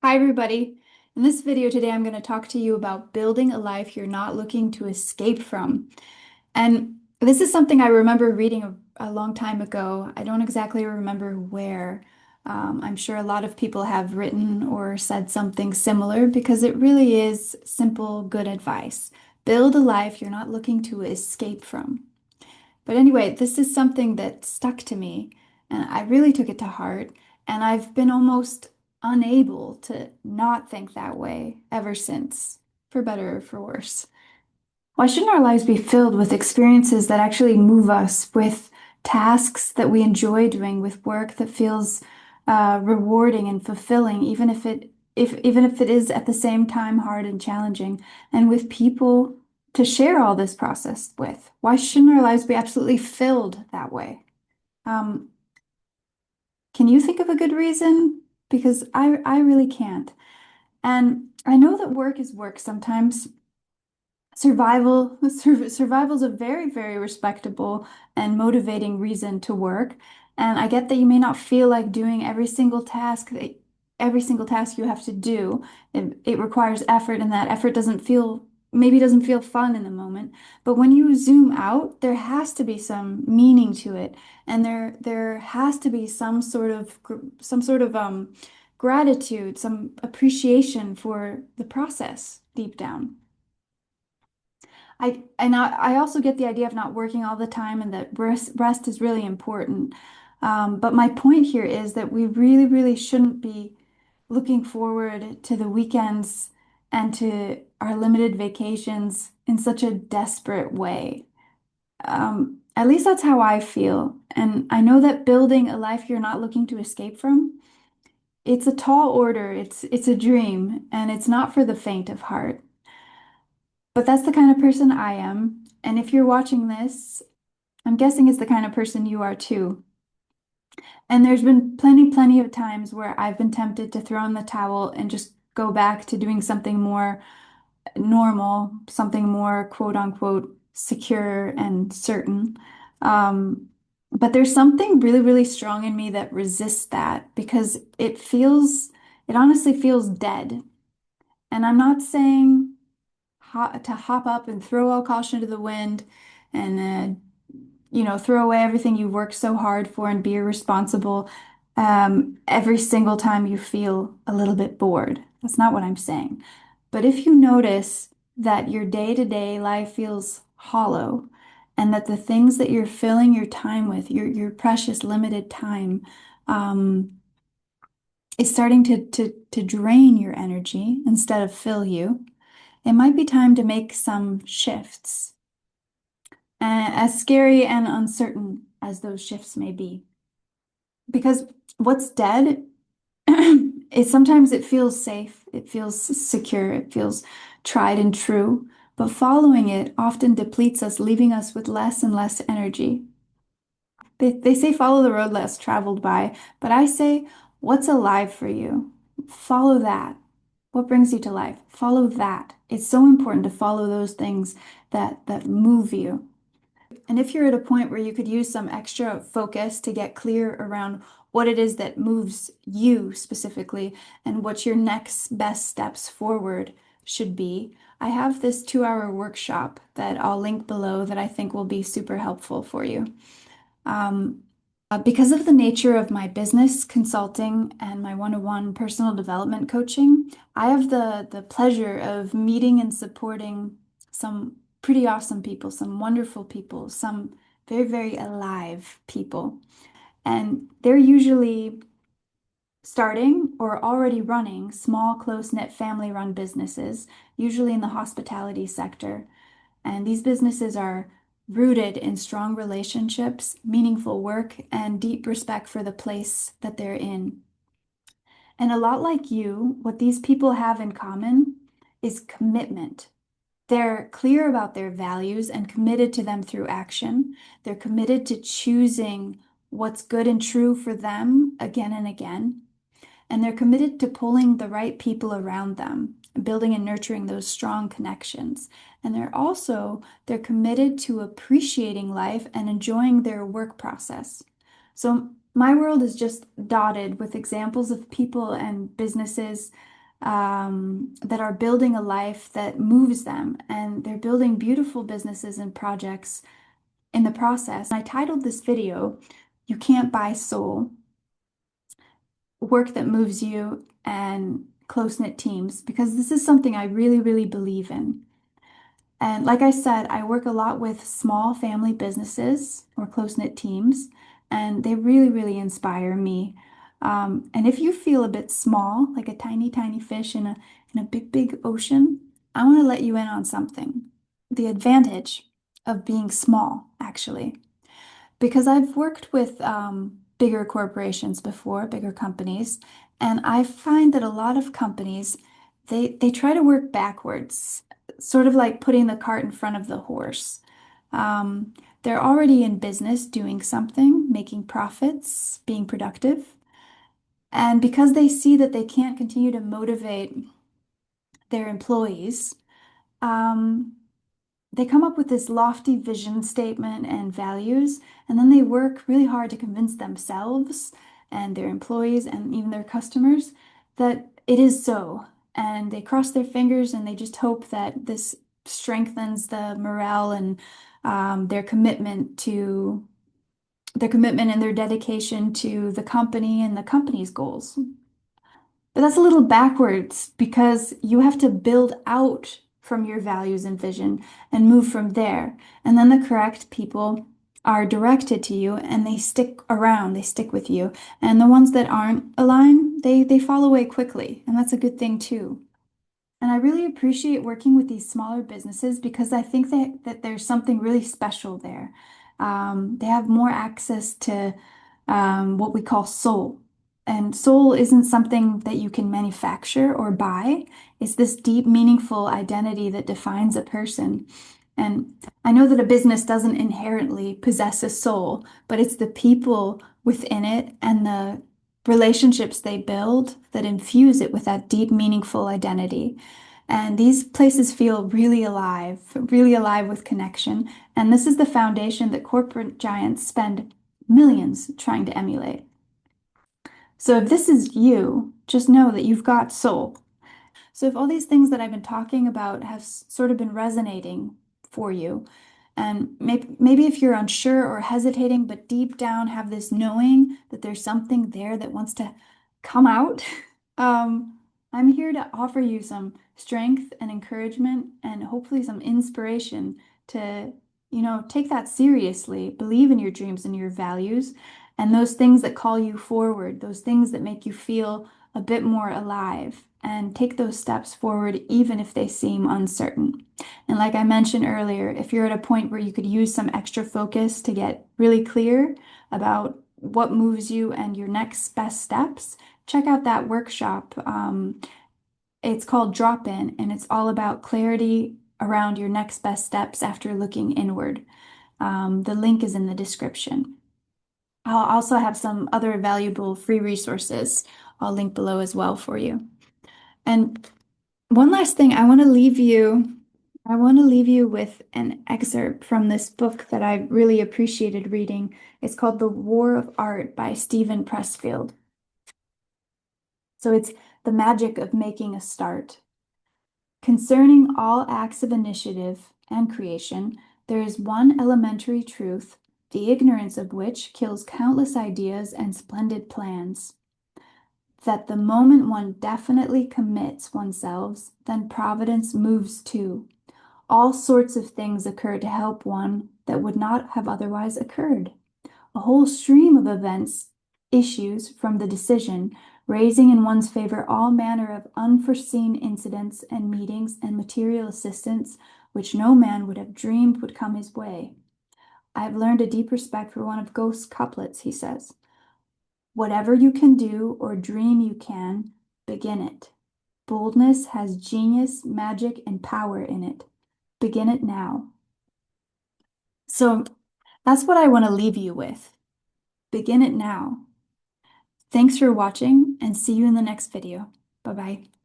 Hi, everybody. In this video today, I'm going to talk to you about building a life you're not looking to escape from. And this is something I remember reading a long time ago. I don't exactly remember where. I'm sure a lot of people have written or said something similar because it really is simple, good advice. Build a life you're not looking to escape from. But anyway, this is something that stuck to me, and I really took it to heart, and I've been almost unable to not think that way ever since, for better or for worse. Why shouldn't our lives be filled with experiences that actually move us, with tasks that we enjoy doing, with work that feels rewarding and fulfilling, even if it is at the same time hard and challenging, and with people to share all this process with? Why shouldn't our lives be absolutely filled that way? Um, can you think of a good reason? Because I really can't. And I know that work is work sometimes. Survival is a very, very respectable and motivating reason to work. And I get that you may not feel like doing every single task you have to do. It requires effort, and that effort doesn't feel fun in the moment. But when you zoom out, there has to be some meaning to it, and there has to be some sort of gratitude, some appreciation for the process deep down. I also get the idea of not working all the time and that rest is really important. But my point here is that we really, really shouldn't be looking forward to the weekends and to our limited vacations in such a desperate way. At least that's how I feel. And I know that building a life you're not looking to escape from, it's a tall order, it's a dream, and it's not for the faint of heart. But that's the kind of person I am. And if you're watching this, I'm guessing it's the kind of person you are too. And there's been plenty of times where I've been tempted to throw in the towel and just go back to doing something more normal, something more quote unquote secure and certain. Um, but there's something really, really strong in me that resists that because it honestly feels dead. And I'm not saying to hop up and throw all caution to the wind and throw away everything you worked so hard for and be irresponsible every single time you feel a little bit bored. That's not what I'm saying. But if you notice that your day-to-day life feels hollow and that the things that you're filling your time with, your precious limited time, um, is starting to drain your energy instead of fill you, it might be time to make some shifts, as scary and uncertain as those shifts may be. Because what's dead is sometimes it feels safe, it feels secure, it feels tried and true, but following it often depletes us, leaving us with less and less energy. They say follow the road less traveled by, but I say, what's alive for you? Follow that. What brings you to life? Follow that. It's so important to follow those things that move you. And if you're at a point where you could use some extra focus to get clear around what it is that moves you specifically and what your next best steps forward should be, I have this 2-hour workshop that I'll link below that I think will be super helpful for you. Because of the nature of my business consulting and my one-on-one personal development coaching, I have the pleasure of meeting and supporting some pretty awesome people, some wonderful people, some very, very alive people. And they're usually starting or already running small, close-knit family-run businesses, usually in the hospitality sector. And these businesses are rooted in strong relationships, meaningful work, and deep respect for the place that they're in. And a lot like you, what these people have in common is commitment. They're clear about their values and committed to them through action. They're committed to choosing what's good and true for them again and again. And they're committed to pulling the right people around them, building and nurturing those strong connections. And they're committed to appreciating life and enjoying their work process. So my world is just dotted with examples of people and businesses that are building a life that moves them, and they're building beautiful businesses and projects in the process. I titled this video, "You Can't Buy Soul, Work That Moves You and Close-Knit Teams," because this is something I really, really believe in. And like I said, I work a lot with small family businesses or close-knit teams, and they really, really inspire me. And if you feel a bit small, like a tiny, tiny fish in a big, big ocean, I want to let you in on something. The advantage of being small, actually. Because I've worked with bigger corporations before, bigger companies, and I find that a lot of companies, they try to work backwards, sort of like putting the cart in front of the horse. They're already in business doing something, making profits, being productive. And because they see that they can't continue to motivate their employees, um, they come up with this lofty vision statement and values, and then they work really hard to convince themselves and their employees and even their customers that it is so. And they cross their fingers and they just hope that this strengthens the morale and their commitment and their dedication to the company and the company's goals. But that's a little backwards because you have to build out from your values and vision and move from there. And then the correct people are directed to you and they stick around, they stick with you. And the ones that aren't aligned, they fall away quickly. And that's a good thing too. And I really appreciate working with these smaller businesses because I think that there's something really special there. They have more access to what we call soul. And soul isn't something that you can manufacture or buy. It's this deep, meaningful identity that defines a person. And I know that a business doesn't inherently possess a soul, but it's the people within it and the relationships they build that infuse it with that deep, meaningful identity. And these places feel really alive with connection. And this is the foundation that corporate giants spend millions trying to emulate. So if this is you, just know that you've got soul. So if all these things that I've been talking about have sort of been resonating for you, and maybe if you're unsure or hesitating, but deep down have this knowing that there's something there that wants to come out, I'm here to offer you some strength and encouragement and hopefully some inspiration to, take that seriously, believe in your dreams and your values, and those things that call you forward, those things that make you feel a bit more alive, and take those steps forward even if they seem uncertain. And like I mentioned earlier, if you're at a point where you could use some extra focus to get really clear about what moves you and your next best steps, check out that workshop. It's called Drop In, and it's all about clarity around your next best steps after looking inward. The link is in the description. I'll also have some other valuable free resources I'll link below as well for you. And one last thing, I want to leave you with an excerpt from this book that I really appreciated reading. It's called The War of Art by Stephen Pressfield. So it's the magic of making a start. Concerning all acts of initiative and creation, there is one elementary truth, the ignorance of which kills countless ideas and splendid plans. That the moment one definitely commits oneself, then Providence moves too. All sorts of things occur to help one that would not have otherwise occurred. A whole stream of events issues from the decision, raising in one's favor all manner of unforeseen incidents and meetings and material assistance which no man would have dreamed would come his way. I have learned a deep respect for one of Ghost's couplets, he says. Whatever you can do or dream you can, begin it. Boldness has genius, magic, and power in it. Begin it now. So that's what I want to leave you with. Begin it now. Thanks for watching and see you in the next video. Bye-bye.